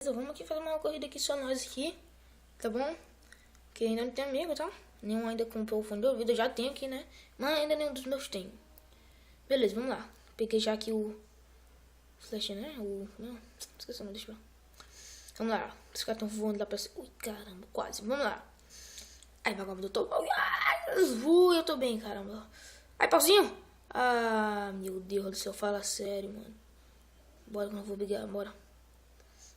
Vamos aqui fazer uma corrida aqui só nós aqui, tá bom? Que ainda não tem amigo, tá? Nenhum ainda comprou o fone de ouvido, eu já tenho aqui, né? Mas ainda nenhum dos meus tem. Beleza, vamos lá. Peguei já aqui o flash, né? Não, esqueci o nome, deixa eu ver. Vamos lá. Os caras estão voando lá pra cima. Ui, caramba, quase. Vamos lá. Ai, vagabundo, eu tô... eu tô bem, caramba. Ai, pauzinho. Ah, meu Deus do céu, fala sério, mano. Bora que eu não vou brigar, bora.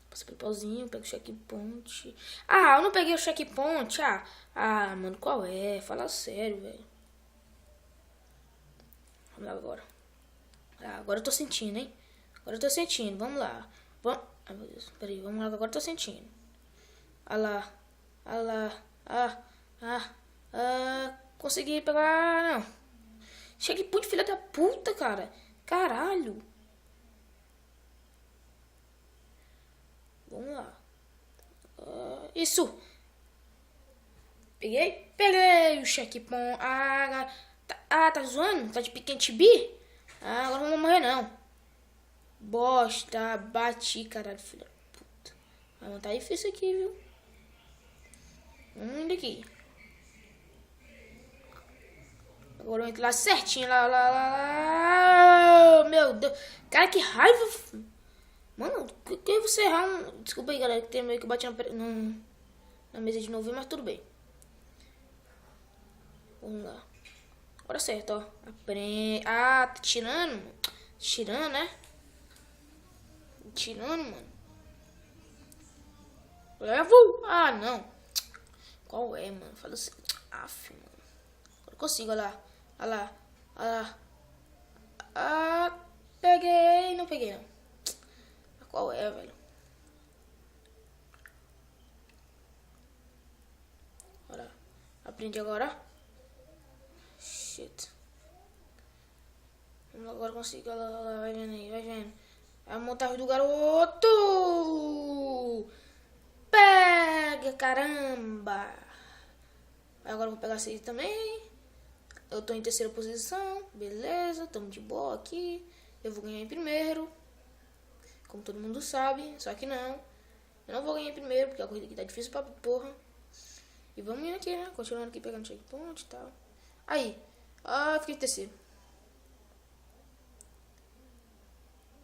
Passa pelo pauzinho, pega o checkpoint. Ah, eu não peguei o checkpoint. Mano, qual é? Fala sério, velho. Vamos lá agora. Agora eu tô sentindo, hein? Agora eu tô sentindo, vamos lá. Vamos... Ai, meu Deus, peraí, vamos lá, agora eu tô sentindo. Ah lá. Consegui pegar, não. Checkpoint, filha da puta, cara. Caralho. Vamos lá. Isso. Peguei o checkpoint. Tá zoando? Tá de piquete bi? Agora não vou morrer, não. Bosta, bati, caralho, filha da puta. Mas tá difícil aqui, viu? Vamos indo aqui. Agora eu entro lá certinho, lá. Meu Deus. Cara, que raiva. Mano, que você errar um... Desculpa aí, galera, que tem meio que bati na mesa de novo, mas tudo bem. Vamos lá. Agora certo, ó. Aprende. Tá tirando? Tirando, né? Tirando, mano. Levo. Não. Qual é, mano? Fala assim. Mano. Agora eu consigo, olha lá. Peguei. Não peguei, não. Qual é, velho? Bora. Aprendi agora. Shit. Agora consigo. Vai vendo aí, vai vendo. É a montagem do garoto. Pega, caramba. Agora eu vou pegar esse também. Eu tô em terceira posição. Beleza, tamo de boa aqui. Eu vou ganhar em primeiro. Como todo mundo sabe, só que não. Eu não vou ganhar em primeiro, porque a corrida aqui tá difícil pra porra. E vamos indo aqui, né? Continuando aqui, pegando checkpoint e tal. Aí. Fiquei em terceiro.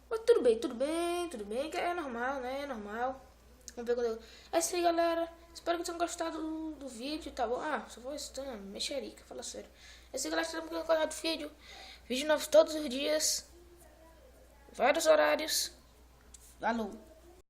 Mas tudo bem, que é normal, né? É normal. Vamos ver quando eu... É isso aí, galera. Espero que tenham gostado do vídeo, tá bom? Só vou estando, mexerica, fala sério. É isso aí, galera. Estamos no canal do vídeo. Vídeo novo todos os dias. Vários horários. Falou.